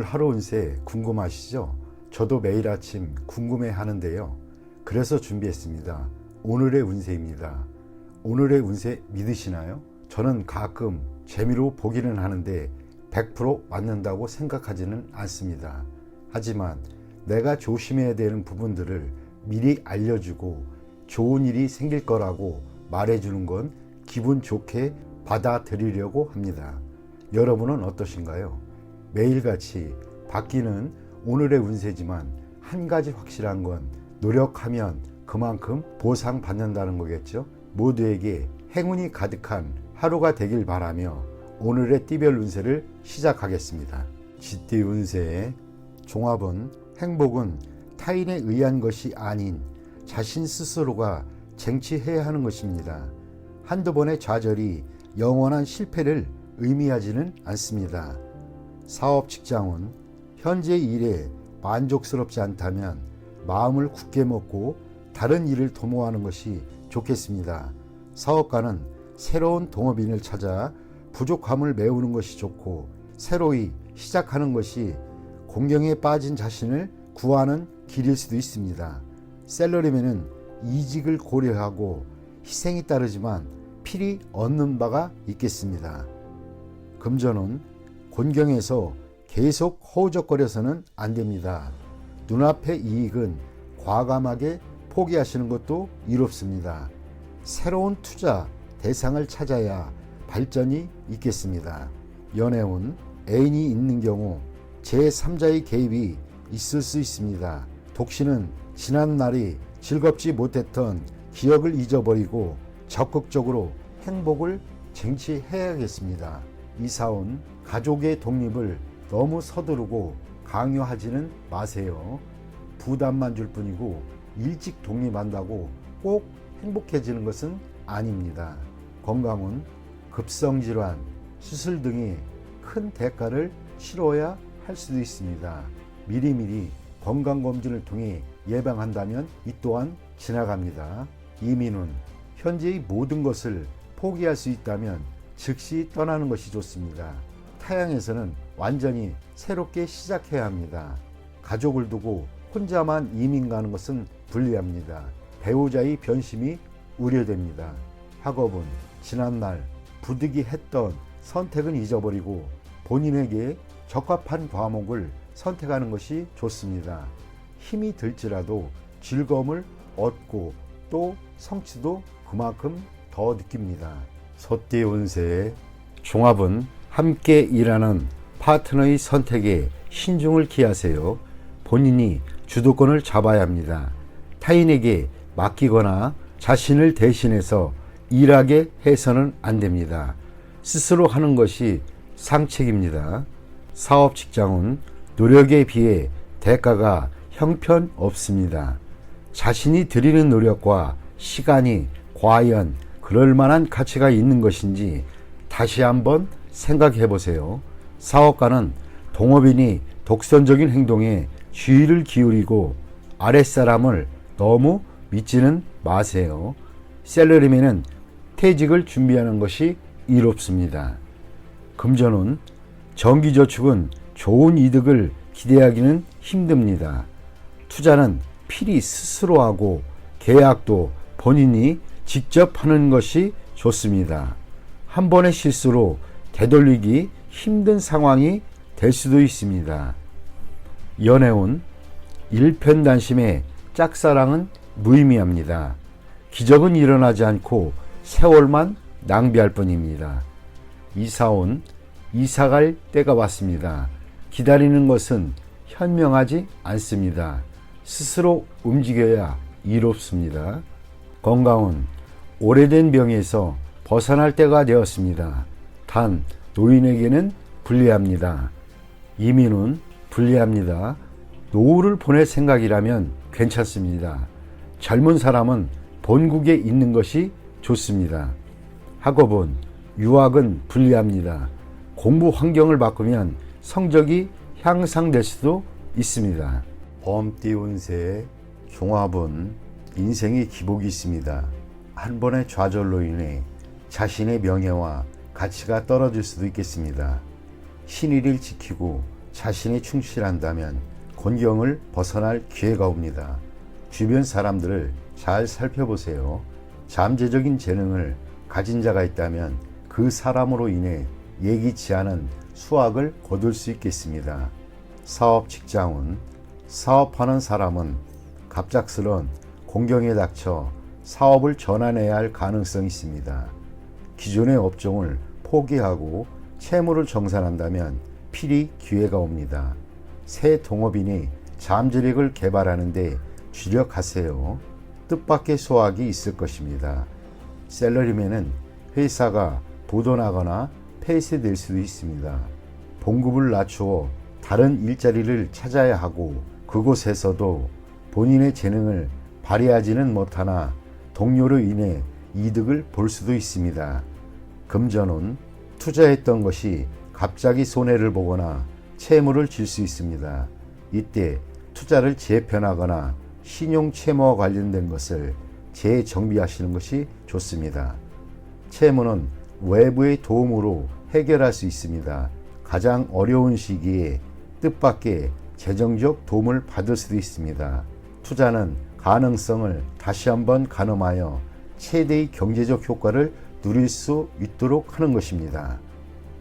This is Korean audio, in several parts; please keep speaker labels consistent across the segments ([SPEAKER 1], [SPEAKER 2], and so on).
[SPEAKER 1] 하루 운세 궁금하시죠? 저도 매일 아침 궁금해 하는데요. 그래서 준비했습니다. 오늘의 운세입니다. 오늘의 운세 믿으시나요? 저는 가끔 재미로 보기는 하는데 100% 맞는다고 생각하지는 않습니다. 하지만 내가 조심해야 되는 부분들을 미리 알려주고 좋은 일이 생길 거라고 말해주는 건 기분 좋게 받아들이려고 합니다. 여러분은 어떠신가요? 매일같이 바뀌는 오늘의 운세지만 한 가지 확실한 건 노력하면 그만큼 보상받는다는 거겠죠. 모두에게 행운이 가득한 하루가 되길 바라며 오늘의 띠별 운세를 시작하겠습니다. 쥐띠 운세의 종합은 행복은 타인에 의한 것이 아닌 자신 스스로가 쟁취해야 하는 것입니다. 한두 번의 좌절이 영원한 실패를 의미하지는 않습니다. 사업 직장은 현재 일에 만족스럽지 않다면 마음을 굳게 먹고 다른 일을 도모하는 것이 좋겠습니다. 사업가는 새로운 동업인을 찾아 부족함을 메우는 것이 좋고 새로이 시작하는 것이 공경에 빠진 자신을 구하는 길일 수도 있습니다. 셀러리맨은 이직을 고려하고 희생이 따르지만 필히 얻는 바가 있겠습니다. 금전은 곤경에서 계속 허우적거려서는 안 됩니다. 눈앞의 이익은 과감하게 포기하시는 것도 이롭습니다. 새로운 투자 대상을 찾아야 발전이 있겠습니다. 연애운 애인이 있는 경우 제3자의 개입이 있을 수 있습니다. 독신은 지난 날이 즐겁지 못했던 기억을 잊어버리고 적극적으로 행복을 쟁취해야겠습니다. 이사온 가족의 독립을 너무 서두르고 강요하지는 마세요. 부담만 줄 뿐이고 일찍 독립한다고 꼭 행복해지는 것은 아닙니다. 건강은 급성질환, 수술 등의 큰 대가를 치러야 할 수도 있습니다. 미리미리 건강검진을 통해 예방한다면 이 또한 지나갑니다. 이민은 현재의 모든 것을 포기할 수 있다면 즉시 떠나는 것이 좋습니다. 타양에서는 완전히 새롭게 시작해야 합니다. 가족을 두고 혼자만 이민 가는 것은 불리합니다. 배우자의 변심이 우려됩니다. 학업은 지난날 부득이했던 선택은 잊어버리고 본인에게 적합한 과목을 선택하는 것이 좋습니다. 힘이 들지라도 즐거움을 얻고 또 성취도 그만큼 더 느낍니다. 소띠 운세의 종합은 함께 일하는 파트너의 선택에 신중을 기하세요. 본인이 주도권을 잡아야 합니다. 타인에게 맡기거나 자신을 대신해서 일하게 해서는 안 됩니다. 스스로 하는 것이 상책입니다. 사업 직장은 노력에 비해 대가가 형편없습니다. 자신이 들이는 노력과 시간이 과연 그럴 만한 가치가 있는 것인지 다시 한번 생각해 보세요. 사업가는 동업인이 독선적인 행동에 주의를 기울이고 아랫사람을 너무 믿지는 마세요. 셀러리맨은 퇴직을 준비하는 것이 이롭습니다. 금전은 정기저축은 좋은 이득을 기대하기는 힘듭니다. 투자는 필히 스스로 하고 계약도 본인이 직접 하는 것이 좋습니다. 한 번의 실수로 되돌리기 힘든 상황이 될 수도 있습니다. 연애운 일편단심의 짝사랑은 무의미합니다. 기적은 일어나지 않고 세월만 낭비할 뿐입니다. 이사온 이사갈 때가 왔습니다. 기다리는 것은 현명하지 않습니다. 스스로 움직여야 이롭습니다. 건강은 오래된 병에서 벗어날 때가 되었습니다. 단 노인에게는 불리합니다. 이민은 불리합니다. 노후를 보낼 생각이라면 괜찮습니다. 젊은 사람은 본국에 있는 것이 좋습니다. 학업은 유학은 불리합니다. 공부 환경을 바꾸면 성적이 향상될 수도 있습니다. 범띠 운세의 종합은 인생의 기복이 있습니다. 한 번의 좌절로 인해 자신의 명예와 가치가 떨어질 수도 있겠습니다. 신의를 지키고 자신이 충실한다면 곤경을 벗어날 기회가 옵니다. 주변 사람들을 잘 살펴보세요. 잠재적인 재능을 가진 자가 있다면 그 사람으로 인해 예기치 않은 수확을 거둘 수 있겠습니다. 사업 직장운. 사업하는 사람은 갑작스런 공경에 닥쳐 사업을 전환해야 할 가능성이 있습니다. 기존의 업종을 포기하고 채무를 정산한다면 필히 기회가 옵니다. 새 동업인이 잠재력을 개발하는데 주력하세요. 뜻밖의 수확이 있을 것입니다. 셀러리맨은 회사가 부도나거나 폐쇄될 수도 있습니다. 봉급을 낮추어 다른 일자리를 찾아야 하고 그곳에서도 본인의 재능을 발휘하지는 못하나 동료로 인해 이득을 볼 수도 있습니다. 금전운. 투자했던 것이 갑자기 손해를 보거나 채무를 질 수 있습니다. 이때 투자를 재편하거나 신용 채무와 관련된 것을 재정비하시는 것이 좋습니다. 채무는 외부의 도움으로 해결할 수 있습니다. 가장 어려운 시기에 뜻밖의 재정적 도움을 받을 수도 있습니다. 투자는 가능성을 다시 한번 가늠하여 최대의 경제적 효과를 누릴 수 있도록 하는 것입니다.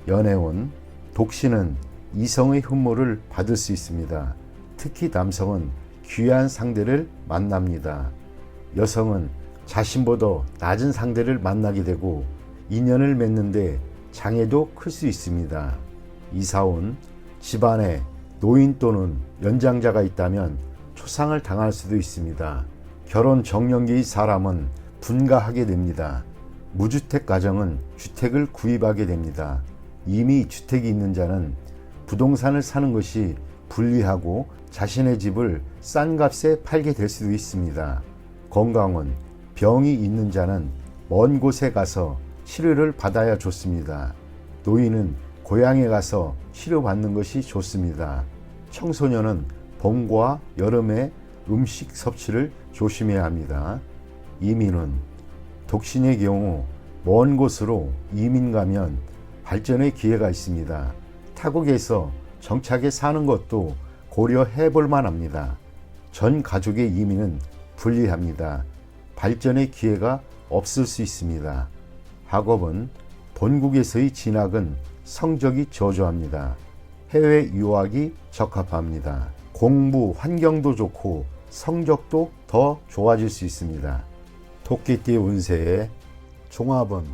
[SPEAKER 1] 연애운. 독신은 이성의 흠모를 받을 수 있습니다. 특히 남성은 귀한 상대를 만납니다. 여성은 자신보다 낮은 상대를 만나게 되고 인연을 맺는데 장애도 클 수 있습니다. 이사운. 집안에 노인 또는 연장자가 있다면 초상을 당할 수도 있습니다. 결혼 정년기의 사람은 분가하게 됩니다. 무주택 가정은 주택을 구입하게 됩니다. 이미 주택이 있는 자는 부동산을 사는 것이 불리하고 자신의 집을 싼 값에 팔게 될 수도 있습니다. 건강은 병이 있는 자는 먼 곳에 가서 치료를 받아야 좋습니다. 노인은 고향에 가서 치료받는 것이 좋습니다. 청소년은 봄과 여름에 음식 섭취를 조심해야 합니다. 이민은. 독신의 경우 먼 곳으로 이민 가면 발전의 기회가 있습니다. 타국에서 정착해 사는 것도 고려해 볼 만합니다. 전 가족의 이민은 불리합니다. 발전의 기회가 없을 수 있습니다. 학업은 본국에서의 진학은 성적이 저조합니다. 해외 유학이 적합합니다. 공부 환경도 좋고 성적도 더 좋아질 수 있습니다. 토끼띠 운세의 종합은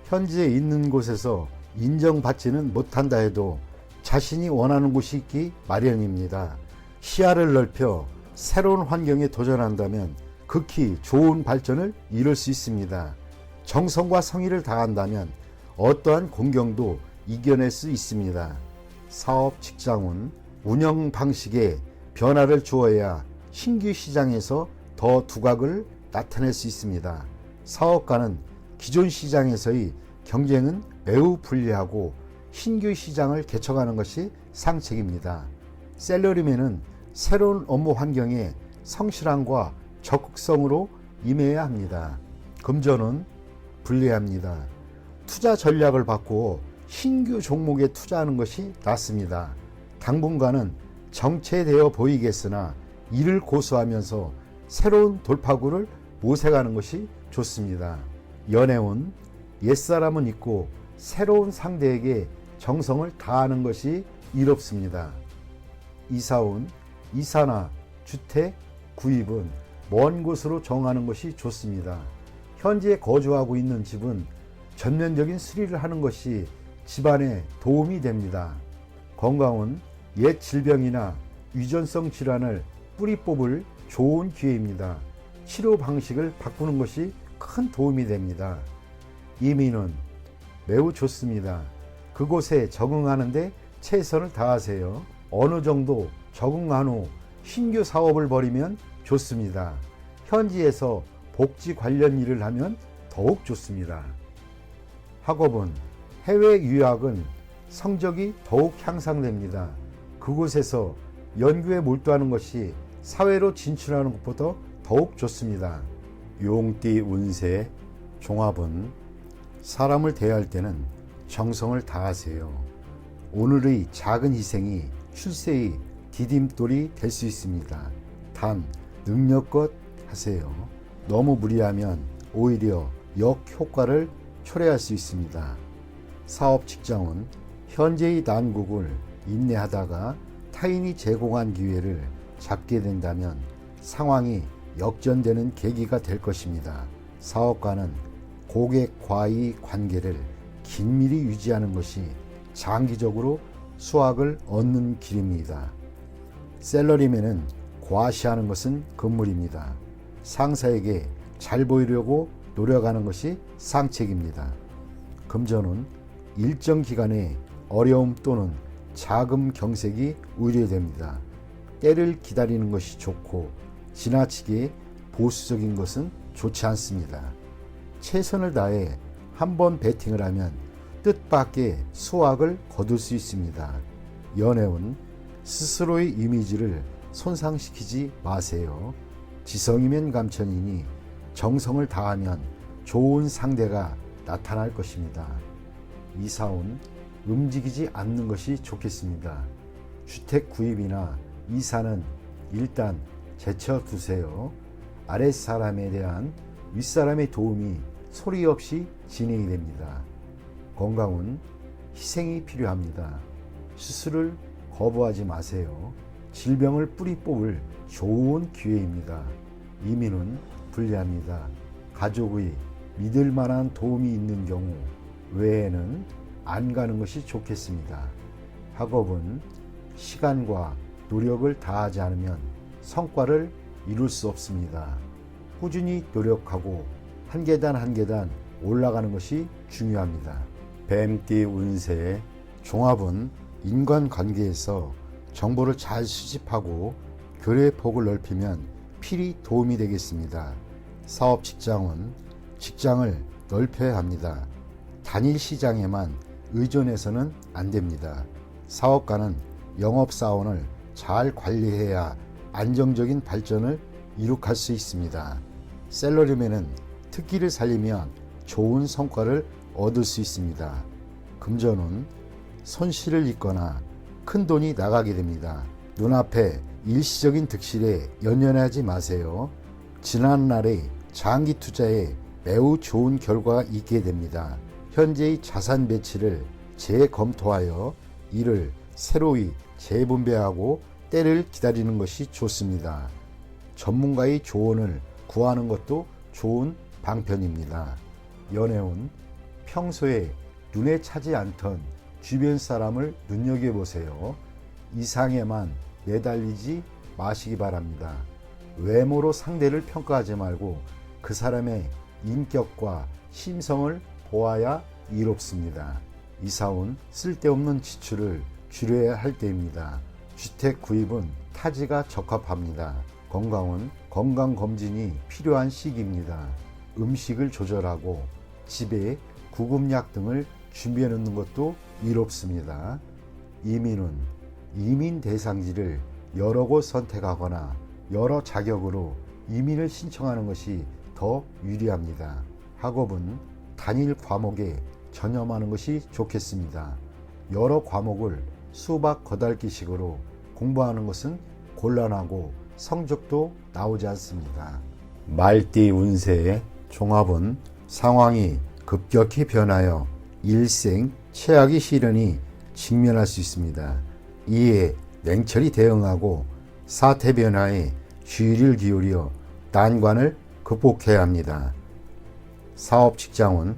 [SPEAKER 1] 현재 있는 곳에서 인정받지는 못한다 해도 자신이 원하는 곳이 있기 마련입니다. 시야를 넓혀 새로운 환경에 도전한다면 극히 좋은 발전을 이룰 수 있습니다. 정성과 성의를 다한다면 어떠한 공경도 이겨낼 수 있습니다. 사업 직장운. 운영 방식에 변화를 주어야 신규 시장에서 더 두각을 나타낼 수 있습니다. 사업가는 기존 시장에서의 경쟁은 매우 불리하고 신규 시장을 개척하는 것이 상책입니다. 셀러리맨은 새로운 업무 환경에 성실함과 적극성으로 임해야 합니다. 금전은 불리합니다. 투자 전략을 바꾸어 신규 종목에 투자하는 것이 낫습니다. 당분간은 정체되어 보이겠으나 이를 고수하면서 새로운 돌파구를 모색하는 것이 좋습니다. 연애운. 옛사람은 있고 새로운 상대에게 정성을 다하는 것이 이롭습니다. 이사운. 이사나 주택 구입은 먼 곳으로 정하는 것이 좋습니다. 현재 거주하고 있는 집은 전면적인 수리를 하는 것이 집안에 도움이 됩니다. 건강은 옛 질병이나 유전성 질환을 뿌리 뽑을 좋은 기회입니다. 치료 방식을 바꾸는 것이 큰 도움이 됩니다. 이민은 매우 좋습니다. 그곳에 적응하는데 최선을 다하세요. 어느 정도 적응한 후 신규 사업을 벌이면 좋습니다. 현지에서 복지 관련 일을 하면 더욱 좋습니다. 학업은 해외 유학은 성적이 더욱 향상됩니다. 그곳에서 연구에 몰두하는 것이 사회로 진출하는 것보다 더욱 좋습니다. 용띠 운세 종합은 사람을 대할 때는 정성을 다하세요. 오늘의 작은 희생이 출세의 디딤돌이 될 수 있습니다. 단 능력껏 하세요. 너무 무리하면 오히려 역효과를 초래할 수 있습니다. 사업 직장은 현재의 난국을 인내하다가 타인이 제공한 기회를 잡게 된다면 상황이 역전되는 계기가 될 것입니다. 사업가는 고객과의 관계를 긴밀히 유지하는 것이 장기적으로 수확을 얻는 길입니다. 셀러리맨은 과시하는 것은 금물입니다. 상사에게 잘 보이려고 노력하는 것이 상책입니다. 금전은 일정 기간의 어려움 또는 자금 경색이 우려됩니다. 때를 기다리는 것이 좋고 지나치게 보수적인 것은 좋지 않습니다. 최선을 다해 한번 배팅을 하면 뜻밖의 수확을 거둘 수 있습니다. 연애운 스스로의 이미지를 손상시키지 마세요. 지성이면 감천이니 정성을 다하면 좋은 상대가 나타날 것입니다. 이사운 움직이지 않는 것이 좋겠습니다. 주택 구입이나 이사는 일단 제쳐두세요. 아랫사람에 대한 윗사람의 도움이 소리 없이 진행이 됩니다. 건강은 희생이 필요합니다. 수술을 거부하지 마세요. 질병을 뿌리 뽑을 좋은 기회입니다. 이민은 불리합니다. 가족의 믿을 만한 도움이 있는 경우 외에는 안 가는 것이 좋겠습니다. 학업은 시간과 노력을 다하지 않으면 성과를 이룰 수 없습니다. 꾸준히 노력하고 한 계단 한 계단 올라가는 것이 중요합니다. 뱀띠 운세의 종합은 인간관계에서 정보를 잘 수집하고 교류의 폭을 넓히면 필히 도움이 되겠습니다. 사업 직장은 직장을 넓혀야 합니다. 단일 시장에만 의존해서는 안 됩니다. 사업가는 영업사원을 잘 관리해야 안정적인 발전을 이룩할 수 있습니다. 셀러리맨은 특기를 살리면 좋은 성과를 얻을 수 있습니다. 금전은 손실을 입거나 큰 돈이 나가게 됩니다. 눈앞에 일시적인 득실에 연연하지 마세요. 지난날의 장기 투자에 매우 좋은 결과가 있게 됩니다. 현재의 자산 배치를 재검토하여 이를 새로이 재분배하고 때를 기다리는 것이 좋습니다. 전문가의 조언을 구하는 것도 좋은 방편입니다. 연애운 평소에 눈에 차지 않던 주변 사람을 눈여겨보세요. 이상에만 매달리지 마시기 바랍니다. 외모로 상대를 평가하지 말고 그 사람의 인격과 심성을 보아야 이롭습니다. 이사운 쓸데없는 지출을 줄여야 할 때입니다. 주택 구입은 타지가 적합합니다. 건강은 건강검진이 필요한 시기입니다. 음식을 조절하고 집에 구급약 등을 준비해 놓는 것도 이롭습니다. 이민은 이민 대상지를 여러 곳 선택하거나 여러 자격으로 이민을 신청하는 것이 더 유리합니다. 학업은 단일 과목에 전념하는 것이 좋겠습니다. 여러 과목을 수박 거달기식으로 공부하는 것은 곤란하고 성적도 나오지 않습니다. 말띠 운세의 종합은 상황이 급격히 변하여 일생 최악의 시련이 직면할 수 있습니다. 이에 냉철히 대응하고 사태 변화에 주의를 기울여 난관을 극복해야 합니다. 사업 직장은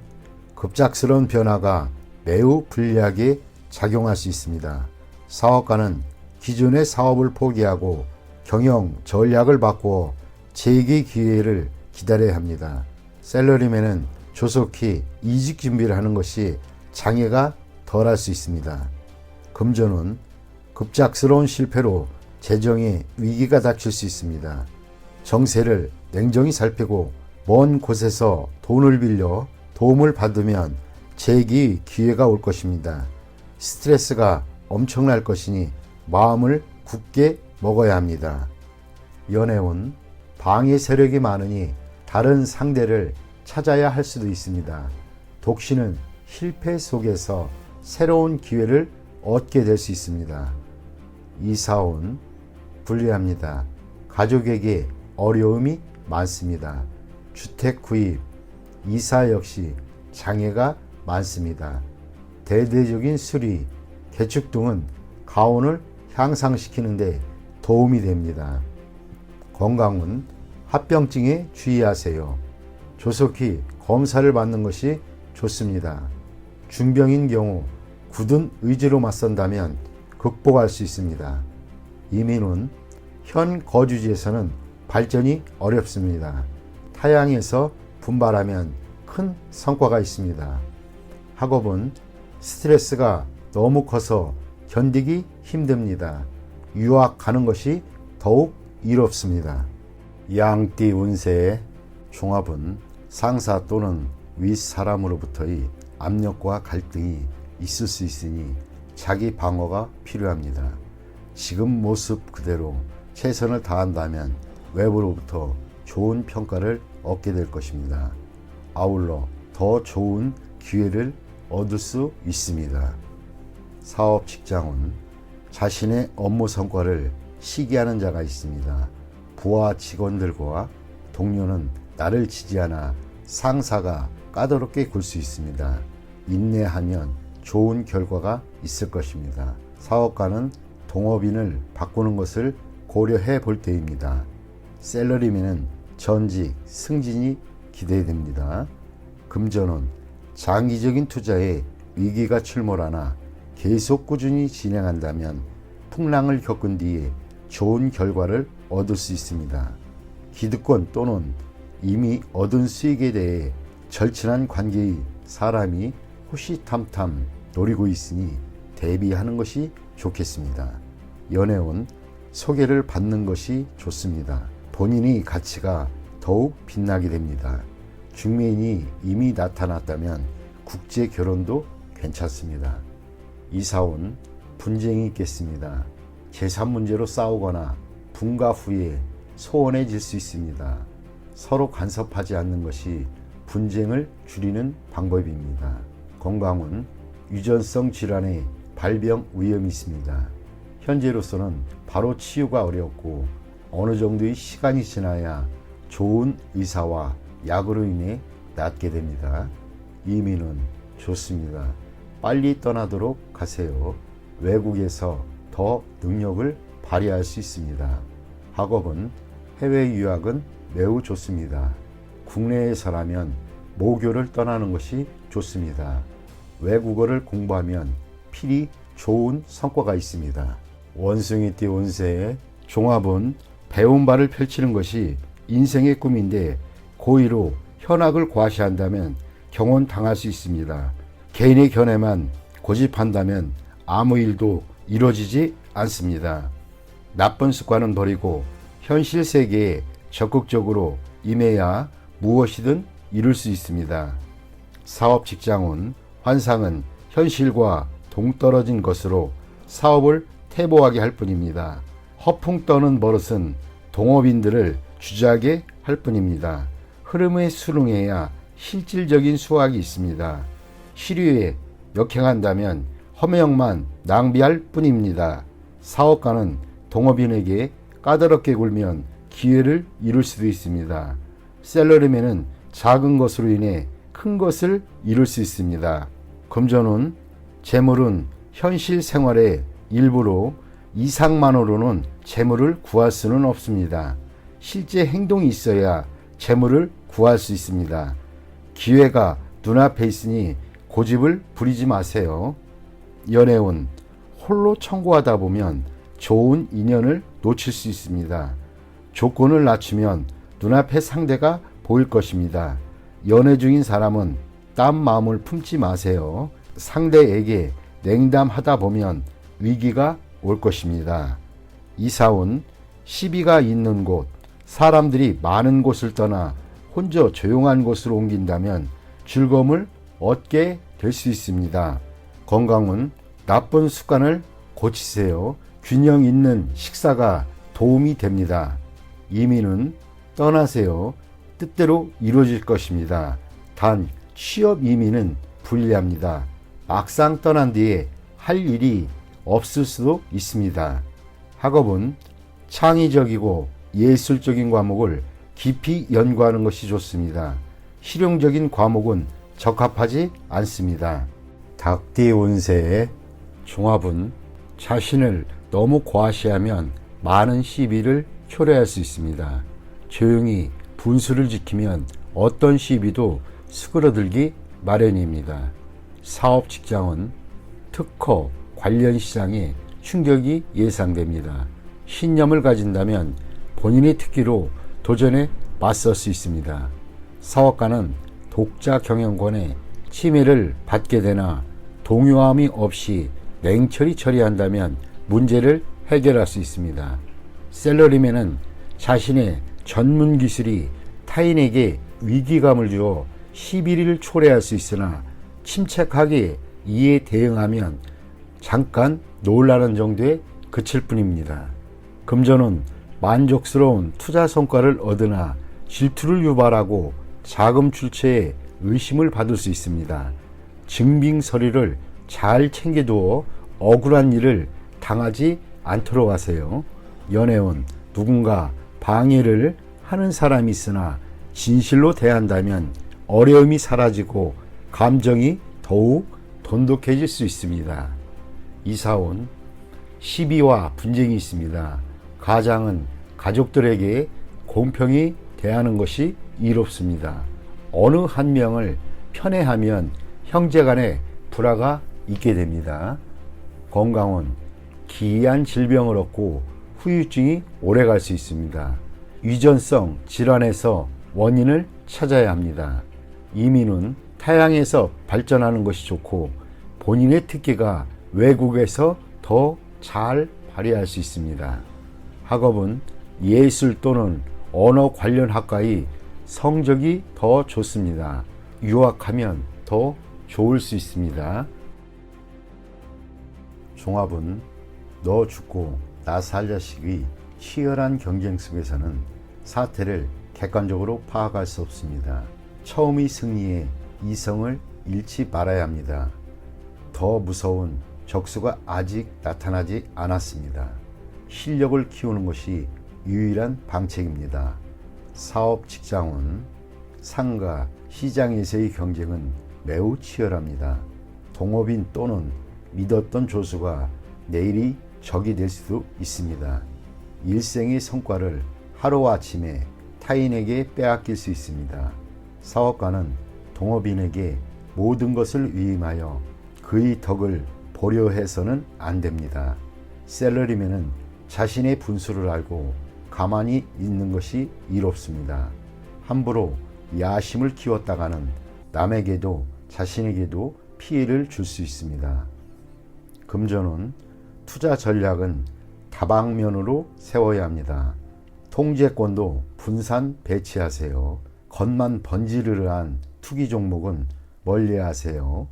[SPEAKER 1] 급작스러운 변화가 매우 불리하게 작용할 수 있습니다. 사업가는 기존의 사업을 포기하고 경영 전략을 바꾸어 재기 기회를 기다려야 합니다. 셀러리맨은 조속히 이직 준비를 하는 것이 장애가 덜할 수 있습니다. 금전은 급작스러운 실패로 재정에 위기가 닥칠 수 있습니다. 정세를 냉정히 살피고 먼 곳에서 돈을 빌려 도움을 받으면 재기 기회가 올 것입니다. 스트레스가 엄청날 것이니 마음을 굳게 먹어야 합니다. 연애운 방해 세력이 많으니 다른 상대를 찾아야 할 수도 있습니다. 독신은 실패 속에서 새로운 기회를 얻게 될 수 있습니다. 이사온 불리합니다. 가족에게 어려움이 많습니다. 주택 구입, 이사 역시 장애가 많습니다. 대대적인 수리, 개축 등은 가운을 향상시키는 데 도움이 됩니다. 건강은 합병증에 주의하세요. 조속히 검사를 받는 것이 좋습니다. 중병인 경우 굳은 의지로 맞선다면 극복할 수 있습니다. 이민은 현 거주지에서는 발전이 어렵습니다. 타향에서 분발하면 큰 성과가 있습니다. 학업은 스트레스가 너무 커서 견디기 힘듭니다. 유학 가는 것이 더욱 이롭습니다. 양띠 운세의 종합은 상사 또는 윗사람으로부터의 압력과 갈등이 있을 수 있으니 자기 방어가 필요합니다. 지금 모습 그대로 최선을 다한다면 외부로부터 좋은 평가를 얻게 될 것입니다. 아울러 더 좋은 기회를 얻을 수 있습니다. 사업 직장은 자신의 업무 성과를 시기하는 자가 있습니다. 부하 직원들과 동료는 나를 지지하나 상사가 까다롭게 굴 수 있습니다. 인내하면 좋은 결과가 있을 것입니다. 사업가는 동업인을 바꾸는 것을 고려해 볼 때입니다. 셀러리맨은 전직, 승진이 기대됩니다. 금전은 장기적인 투자에 위기가 출몰하나 계속 꾸준히 진행한다면 풍랑을 겪은 뒤에 좋은 결과를 얻을 수 있습니다. 기득권 또는 이미 얻은 수익에 대해 절친한 관계의 사람이 호시탐탐 노리고 있으니 대비하는 것이 좋겠습니다. 연애운 소개를 받는 것이 좋습니다. 본인의 가치가 더욱 빛나게 됩니다. 중매인이 이미 나타났다면 국제 결혼도 괜찮습니다. 이사온 분쟁이 있겠습니다. 재산 문제로 싸우거나 분가 후에 소원해질 수 있습니다. 서로 간섭하지 않는 것이 분쟁을 줄이는 방법입니다. 건강은 유전성 질환의 발병 위험이 있습니다. 현재로서는 바로 치유가 어렵고 어느 정도의 시간이 지나야 좋은 의사와 약으로 인해 낫게 됩니다. 이민은 좋습니다. 빨리 떠나도록 하세요. 외국에서 더 능력을 발휘할 수 있습니다. 학업은 해외 유학은 매우 좋습니다. 국내에서라면 모교를 떠나는 것이 좋습니다. 외국어를 공부하면 필히 좋은 성과가 있습니다. 원숭이띠 운세의 종합은 배운 바를 펼치는 것이 인생의 꿈인데 고의로 현학을 과시한다면 경혼당할 수 있습니다. 개인의 견해만 고집한다면 아무 일도 이루어지지 않습니다. 나쁜 습관은 버리고 현실 세계에 적극적으로 임해야 무엇이든 이룰 수 있습니다. 사업 직장운 환상은 현실과 동떨어진 것으로 사업을 퇴보하게 할 뿐입니다. 허풍 떠는 버릇은 동업인들을 주저하게 할 뿐입니다. 흐름에 순응해야 실질적인 수확이 있습니다. 시류에 역행한다면 허명만 낭비할 뿐입니다. 사업가는 동업인에게 까다롭게 굴면 기회를 이룰 수도 있습니다. 셀러리맨은 작은 것으로 인해 큰 것을 이룰 수 있습니다. 금전운 재물은 현실 생활의 일부로 이상만으로는 재물을 구할 수는 없습니다. 실제 행동이 있어야 재물을 구할 수 있습니다. 기회가 눈앞에 있으니 고집을 부리지 마세요. 연애운 홀로 청구하다 보면 좋은 인연을 놓칠 수 있습니다. 조건을 낮추면 눈앞에 상대가 보일 것입니다. 연애 중인 사람은 딴 마음을 품지 마세요. 상대에게 냉담하다 보면 위기가 올 것입니다. 이사온 시비가 있는 곳, 사람들이 많은 곳을 떠나 혼자 조용한 곳으로 옮긴다면 즐거움을 얻게 될 수 있습니다. 건강은 나쁜 습관을 고치세요. 균형 있는 식사가 도움이 됩니다. 이민은 떠나세요. 뜻대로 이루어질 것입니다. 단 취업 이민은 불리합니다. 막상 떠난 뒤에 할 일이 없을 수도 있습니다. 학업은 창의적이고 예술적인 과목을 깊이 연구하는 것이 좋습니다. 실용적인 과목은 적합하지 않습니다. 닭띠 운세의 종합은 자신을 너무 과시하면 많은 시비를 초래할 수 있습니다. 조용히 분수를 지키면 어떤 시비도 수그러들기 마련입니다. 사업 직장은 특허 관련 시장에 충격이 예상됩니다. 신념을 가진다면 본인의 특기로 도전에 맞설 수 있습니다. 사업가는 독자 경영권의 침해를 받게 되나 동요함이 없이 냉철히 처리한다면 문제를 해결할 수 있습니다. 셀러리맨은 자신의 전문 기술이 타인에게 위기감을 주어 시비를 초래할 수 있으나 침착하게 이에 대응하면 잠깐 놀라는 정도에 그칠 뿐입니다. 금전은 만족스러운 투자 성과를 얻으나 질투를 유발하고 자금 출처에 의심을 받을 수 있습니다. 증빙 서류를 잘 챙겨두어 억울한 일을 당하지 않도록 하세요. 연애운 누군가 방해를 하는 사람이 있으나 진실로 대한다면 어려움이 사라지고 감정이 더욱 돈독해질 수 있습니다. 이사온 시비와 분쟁이 있습니다. 가장은 가족들에게 공평히 대하는 것이 이롭습니다. 어느 한 명을 편애하면 형제간의 불화가 있게 됩니다. 건강은 기이한 질병을 얻고 후유증이 오래갈 수 있습니다. 유전성 질환에서 원인을 찾아야 합니다. 이민은 타향에서 발전하는 것이 좋고 본인의 특기가 외국에서 더 잘 발휘할 수 있습니다. 학업은 예술 또는 언어 관련 학과의 성적이 더 좋습니다. 유학하면 더 좋을 수 있습니다. 종합은 너 죽고 나 살 자식의 치열한 경쟁 속에서는 사태를 객관적으로 파악할 수 없습니다. 처음의 승리에 이성을 잃지 말아야 합니다. 더 무서운 적수가 아직 나타나지 않았습니다. 실력을 키우는 것이 유일한 방책입니다. 사업 직장은 상가, 시장에서의 경쟁은 매우 치열합니다. 동업인 또는 믿었던 조수가 내일이 적이 될 수도 있습니다. 일생의 성과를 하루아침에 타인에게 빼앗길 수 있습니다. 사업가는 동업인에게 모든 것을 위임하여 그의 덕을 보려 해서는 안 됩니다. 셀러리맨은 자신의 분수를 알고 가만히 있는 것이 이롭습니다. 함부로 야심을 키웠다가는 남에게도 자신에게도 피해를 줄 수 있습니다. 금전은 투자 전략은 다방면으로 세워야 합니다. 통제권도 분산 배치하세요. 겉만 번지르르한 투기 종목은 멀리하세요.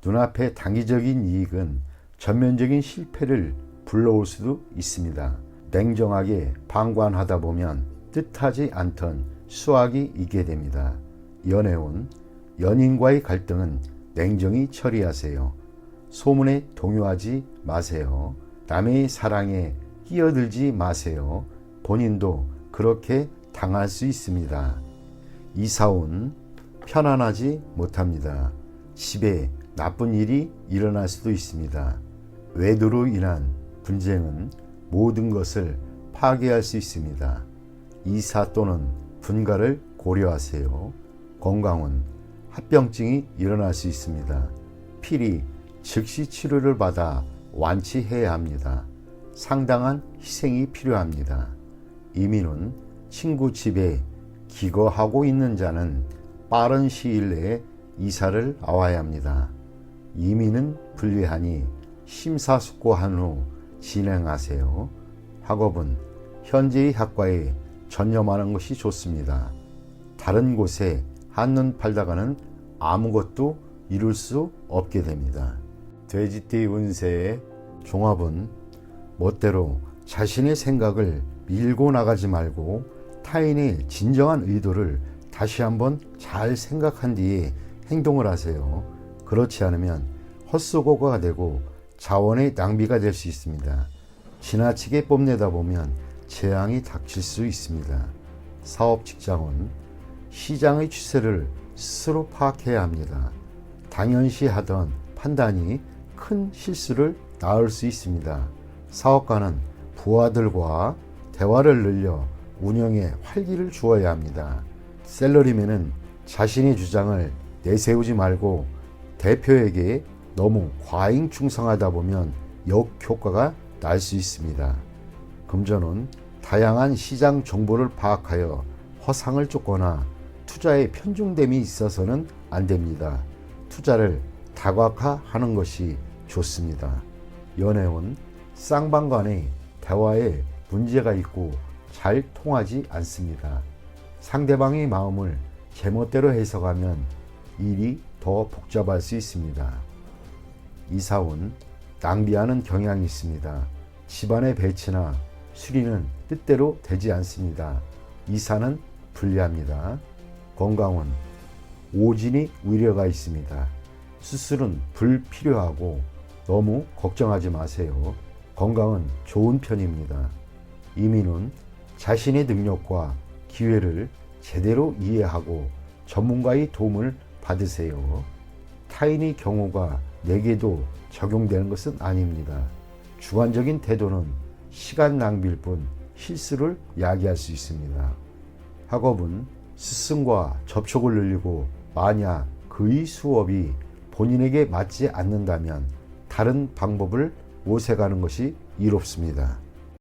[SPEAKER 1] 눈앞의 단기적인 이익은 전면적인 실패를 불러올 수도 있습니다. 냉정하게 방관하다 보면 뜻하지 않던 수확이 있게 됩니다. 연애운 연인과의 갈등은 냉정히 처리하세요. 소문에 동요하지 마세요. 남의 사랑에 끼어들지 마세요. 본인도 그렇게 당할 수 있습니다. 이사온 편안하지 못합니다. 집에 나쁜 일이 일어날 수도 있습니다. 외도로 인한 분쟁은 모든 것을 파괴할 수 있습니다. 이사 또는 분가를 고려하세요. 건강은 합병증이 일어날 수 있습니다. 필히 즉시 치료를 받아 완치해야 합니다. 상당한 희생이 필요합니다. 이민은 친구 집에 기거하고 있는 자는 빠른 시일 내에 이사를 나와야 합니다. 이민은 불리하니 심사숙고한 후 진행하세요. 학업은 현재의 학과에 전념하는 것이 좋습니다. 다른 곳에 한눈 팔다가는 아무것도 이룰 수 없게 됩니다. 돼지띠 운세의 종합은 멋대로 자신의 생각을 밀고 나가지 말고 타인의 진정한 의도를 다시 한번 잘 생각한 뒤에 행동을 하세요. 그렇지 않으면 헛수고가 되고 자원의 낭비가 될 수 있습니다. 지나치게 뽐내다 보면 재앙이 닥칠 수 있습니다. 사업 직장은 시장의 추세를 스스로 파악해야 합니다. 당연시하던 판단이 큰 실수를 낳을 수 있습니다. 사업가는 부하들과 대화를 늘려 운영에 활기를 주어야 합니다. 셀러리맨은 자신의 주장을 내세우지 말고 대표에게 너무 과잉 충성하다 보면 역효과가 날 수 있습니다. 금전은 다양한 시장 정보를 파악하여 허상을 쫓거나 투자에 편중됨이 있어서는 안 됩니다. 투자를 다각화하는 것이 좋습니다. 연애운 쌍방 간의 대화에 문제가 있고 잘 통하지 않습니다. 상대방의 마음을 제멋대로 해석하면 일이 더 복잡할 수 있습니다. 이사운 낭비하는 경향이 있습니다. 집안의 배치나 수리는 뜻대로 되지 않습니다. 이사는 불리합니다. 건강은 오진이 우려가 있습니다. 수술은 불필요하고 너무 걱정하지 마세요. 건강은 좋은 편입니다. 이민은 자신의 능력과 기회를 제대로 이해하고 전문가의 도움을 받으세요. 타인의 경우가 내게도 적용되는 것은 아닙니다. 주관적인 태도는 시간 낭비일 뿐 실수를 야기할 수 있습니다. 학업은 스승과 접촉을 늘리고 만약 그의 수업이 본인에게 맞지 않는다면 다른 방법을 모색하는 것이 이롭습니다.